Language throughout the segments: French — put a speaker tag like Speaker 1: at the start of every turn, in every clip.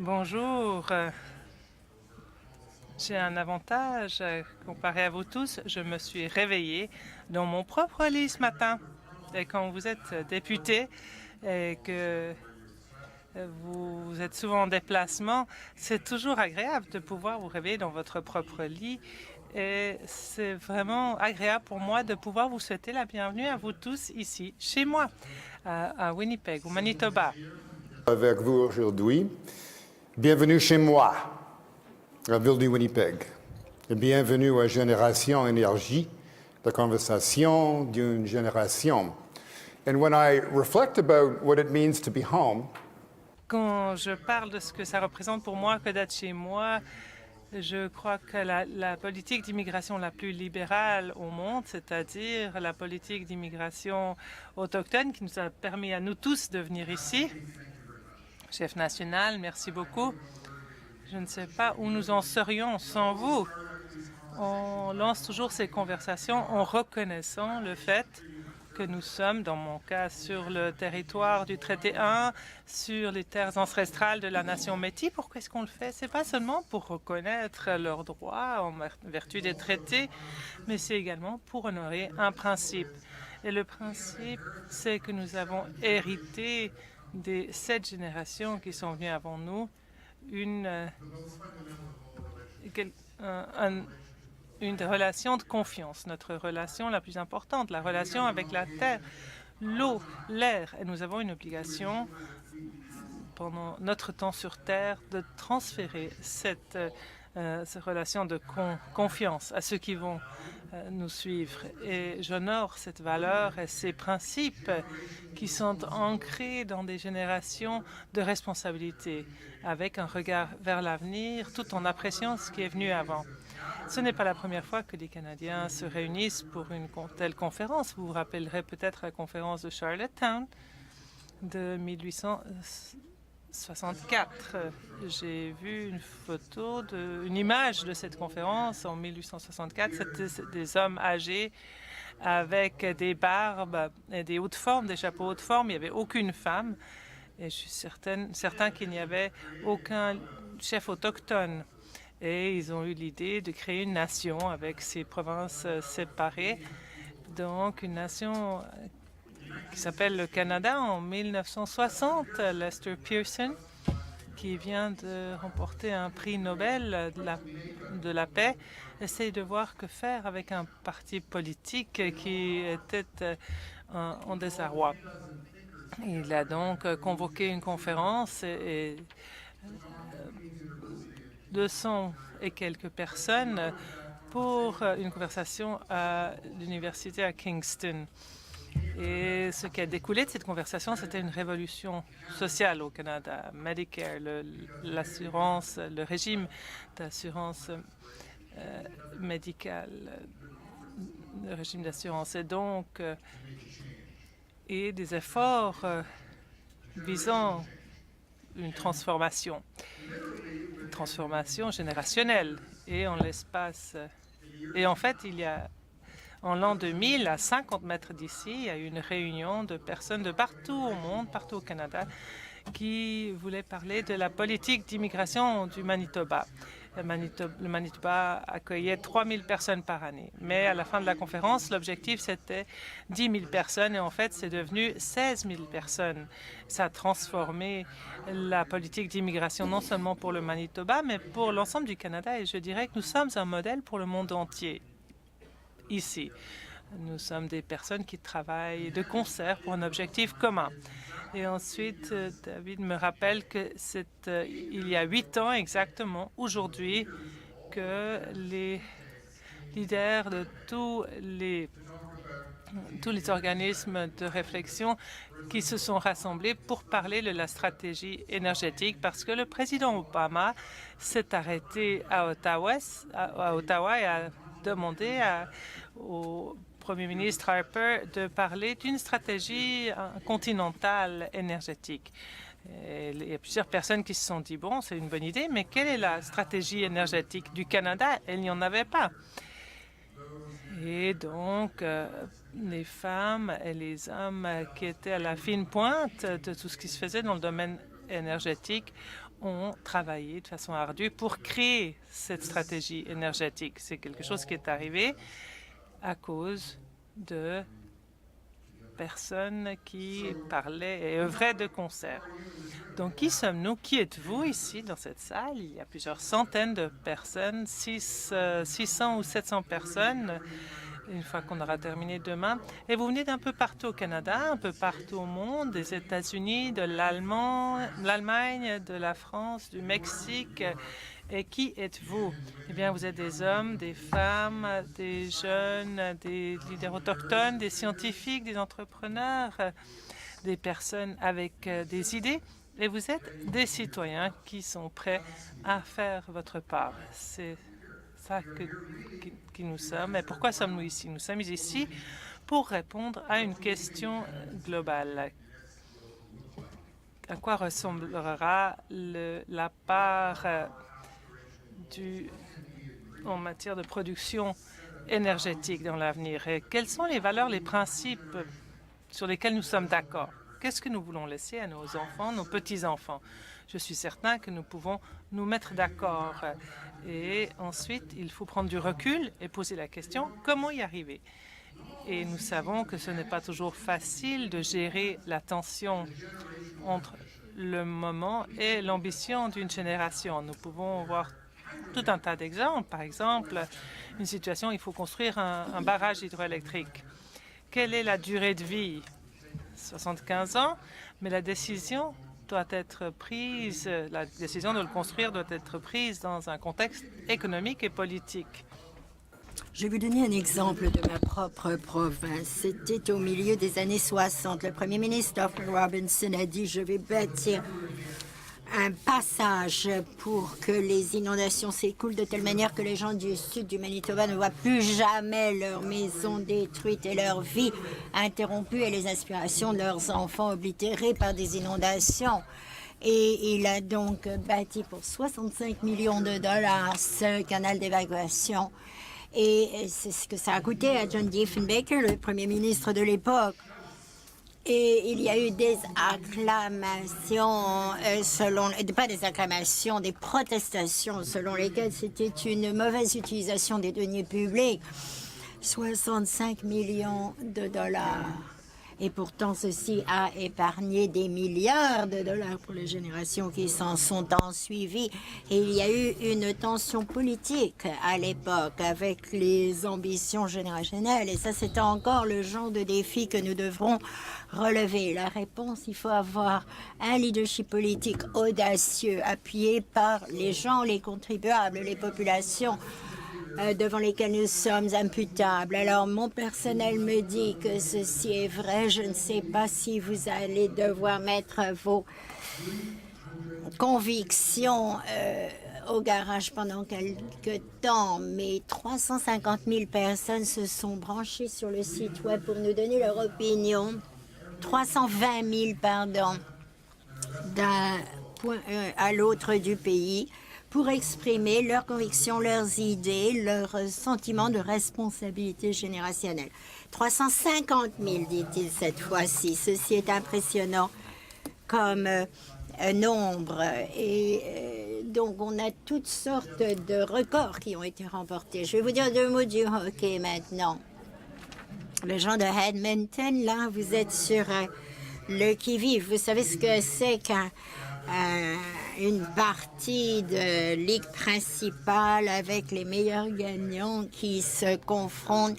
Speaker 1: Bonjour. J'ai un avantage comparé à vous tous. Je me suis réveillée dans mon propre lit ce matin. Et quand vous êtes député et que vous êtes souvent en déplacement, c'est toujours agréable de pouvoir vous réveiller dans votre propre lit. Et c'est vraiment agréable pour moi de pouvoir vous souhaiter la bienvenue à vous tous ici, chez moi, à Winnipeg, au Manitoba.
Speaker 2: Avec vous aujourd'hui. Bienvenue chez moi, la ville de Winnipeg. Et bienvenue à Génération Énergie, la conversation d'une génération. And when I reflect about what it means to be home,
Speaker 1: Quand je parle de ce que ça représente pour moi que d'être chez moi, je crois que la politique d'immigration la plus libérale au monde, c'est-à-dire la politique d'immigration autochtone qui nous a permis à nous tous de venir ici. Chef national, merci beaucoup. Je ne sais pas où nous en serions sans vous. On lance toujours ces conversations en reconnaissant le fait que nous sommes, dans mon cas, sur le territoire du traité 1, sur les terres ancestrales de la nation Métis. Pourquoi est-ce qu'on le fait? C'est pas seulement pour reconnaître leurs droits en vertu des traités, mais c'est également pour honorer un principe. Et le principe, c'est que nous avons hérité des 7 générations qui sont venues avant nous une relation de confiance, notre relation la plus importante, la relation avec la terre, l'eau, l'air. Et nous avons une obligation, pendant notre temps sur Terre, de transférer cette relation de confiance à ceux qui vont nous suivre. Et j'honore cette valeur et ces principes qui sont ancrés dans des générations de responsabilité, avec un regard vers l'avenir, tout en appréciant ce qui est venu avant. Ce n'est pas la première fois que les Canadiens se réunissent pour une telle conférence. Vous vous rappellerez peut-être la conférence de Charlottetown de 1864. J'ai vu une image de cette conférence en 1864. C'était des hommes âgés avec des barbes et des hautes formes, des chapeaux hautes formes. Il n'y avait aucune femme. Et je suis certain qu'il n'y avait aucun chef autochtone. Et ils ont eu l'idée de créer une nation avec ces provinces séparées. Donc, une nation qui s'appelle le Canada en 1960. Lester Pearson, qui vient de remporter un prix Nobel de la paix, essaye de voir que faire avec un parti politique qui était en désarroi. Il a donc convoqué une conférence et 200 et quelques personnes pour une conversation à l'université à Kingston. Et ce qui a découlé de cette conversation, c'était une révolution sociale au Canada. Medicare, l'assurance, le régime d'assurance médicale, le régime d'assurance. Et donc, et des efforts visant une transformation générationnelle. Et en l'espace... Et en fait, en l'an 2000, à 50 mètres d'ici, il y a eu une réunion de personnes de partout au monde, partout au Canada, qui voulaient parler de la politique d'immigration du Manitoba. Le Manitoba accueillait 3000 personnes par année. Mais à la fin de la conférence, l'objectif, c'était 10 000 personnes. Et en fait, c'est devenu 16 000 personnes. Ça a transformé la politique d'immigration non seulement pour le Manitoba, mais pour l'ensemble du Canada. Et je dirais que nous sommes un modèle pour le monde entier ici. Nous sommes des personnes qui travaillent de concert pour un objectif commun. Et ensuite, David me rappelle que c'est il y a 8 ans exactement, aujourd'hui, que les leaders de tous les organismes de réflexion qui se sont rassemblés pour parler de la stratégie énergétique, parce que le président Obama s'est arrêté à Ottawa et a demandé au Premier ministre Harper de parler d'une stratégie continentale énergétique. Et il y a plusieurs personnes qui se sont dit, bon, c'est une bonne idée, mais quelle est la stratégie énergétique du Canada? Il n'y en avait pas. Et donc, les femmes et les hommes qui étaient à la fine pointe de tout ce qui se faisait dans le domaine énergétique ont travaillé de façon ardue pour créer cette stratégie énergétique. C'est quelque chose qui est arrivé à cause de personnes qui parlaient et œuvraient de concert. Donc, qui sommes-nous? Qui êtes-vous ici dans cette salle? Il y a plusieurs centaines de personnes, 600 ou 700 personnes, une fois qu'on aura terminé demain. Et vous venez d'un peu partout au Canada, un peu partout au monde, des États-Unis, de l'Allemagne, de la France, du Mexique. Et qui êtes-vous? Eh bien, vous êtes des hommes, des femmes, des jeunes, des leaders autochtones, des scientifiques, des entrepreneurs, des personnes avec des idées. Et vous êtes des citoyens qui sont prêts à faire votre part. C'est ça qui nous sommes. Et pourquoi sommes-nous ici? Nous sommes ici pour répondre à une question globale. À quoi ressemblera la part en matière de production énergétique dans l'avenir? Et quelles sont les valeurs, les principes sur lesquels nous sommes d'accord? Qu'est-ce que nous voulons laisser à nos enfants, nos petits-enfants? Je suis certain que nous pouvons nous mettre d'accord. Et ensuite, il faut prendre du recul et poser la question, comment y arriver? Et nous savons que ce n'est pas toujours facile de gérer la tension entre le moment et l'ambition d'une génération. Nous pouvons voir tout un tas d'exemples. Par exemple, une situation, il faut construire un barrage hydroélectrique. Quelle est la durée de vie? 75 ans, mais la décision doit être prise, la décision de le construire doit être prise dans un contexte économique et politique.
Speaker 3: Je vais vous donner un exemple de ma propre province. C'était au milieu des années 60. Le premier ministre Dr. Robinson a dit « Je vais bâtir un passage pour que les inondations s'écoulent de telle manière que les gens du sud du Manitoba ne voient plus jamais leurs maisons détruites et leur vie interrompue et les aspirations de leurs enfants oblitérées par des inondations. » Et il a donc bâti pour 65 millions de dollars ce canal d'évacuation. Et c'est ce que ça a coûté à John Diefenbaker, le premier ministre de l'époque. Et il y a eu des acclamations, pas des acclamations, des protestations selon lesquelles c'était une mauvaise utilisation des deniers publics. 65 millions de dollars. Et pourtant, ceci a épargné des milliards de dollars pour les générations qui s'en sont ensuivies. Et il y a eu une tension politique à l'époque avec les ambitions générationnelles. Et ça, c'est encore le genre de défi que nous devrons relever. La réponse, il faut avoir un leadership politique audacieux, appuyé par les gens, les contribuables, les populations devant lesquels nous sommes imputables. Alors, mon personnel me dit que ceci est vrai. Je ne sais pas si vous allez devoir mettre vos convictions au garage pendant quelques temps, mais 350 000 personnes se sont branchées sur le site web pour nous donner leur opinion. 320 000, pardon, d'un point à l'autre du pays, pour exprimer leurs convictions, leurs idées, leurs sentiments de responsabilité générationnelle. 350 000, dit-il cette fois-ci. Ceci est impressionnant comme nombre. Et donc, on a toutes sortes de records qui ont été remportés. Je vais vous dire deux mots du hockey maintenant. Les gens de Edmonton, là, vous êtes sur le qui-vive. Vous savez ce que c'est une partie de ligue principale avec les meilleurs gagnants qui se confrontent,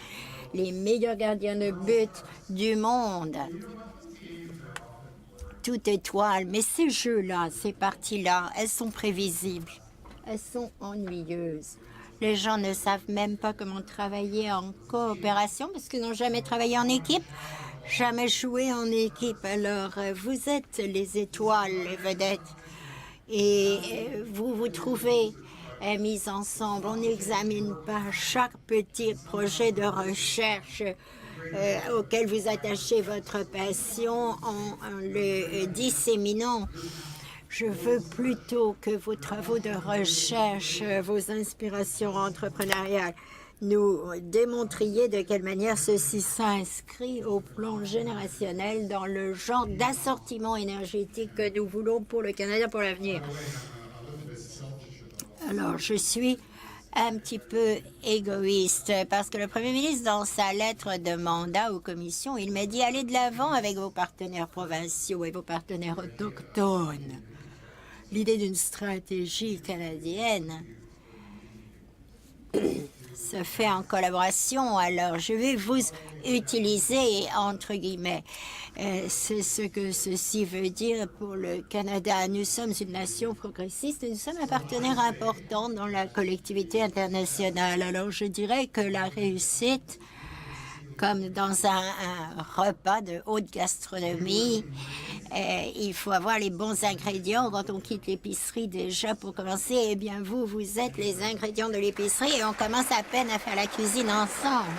Speaker 3: les meilleurs gardiens de but du monde. Tout étoile. Mais ces jeux-là, ces parties-là, elles sont prévisibles. Elles sont ennuyeuses. Les gens ne savent même pas comment travailler en coopération parce qu'ils n'ont jamais travaillé en équipe, jamais joué en équipe. Alors, vous êtes les étoiles, les vedettes. Et vous vous trouvez mis ensemble. On n'examine pas chaque petit projet de recherche auquel vous attachez votre passion en le disséminant. Je veux plutôt que vos travaux de recherche, vos inspirations entrepreneuriales nous démontriez de quelle manière ceci s'inscrit au plan générationnel dans le genre d'assortiment énergétique que nous voulons pour le Canada pour l'avenir. Alors, je suis un petit peu égoïste parce que le Premier ministre, dans sa lettre de mandat aux commissions, il m'a dit « Allez de l'avant avec vos partenaires provinciaux et vos partenaires autochtones. » L'idée d'une stratégie canadienne se fait en collaboration. Alors, je vais vous utiliser, entre guillemets. C'est ce que ceci veut dire pour le Canada. Nous sommes une nation progressiste et nous sommes un partenaire important dans la collectivité internationale. Alors, je dirais que la réussite, comme dans un repas de haute gastronomie, il faut avoir les bons ingrédients quand on quitte l'épicerie déjà pour commencer. Eh bien, vous êtes les ingrédients de l'épicerie et on commence à peine à faire la cuisine ensemble.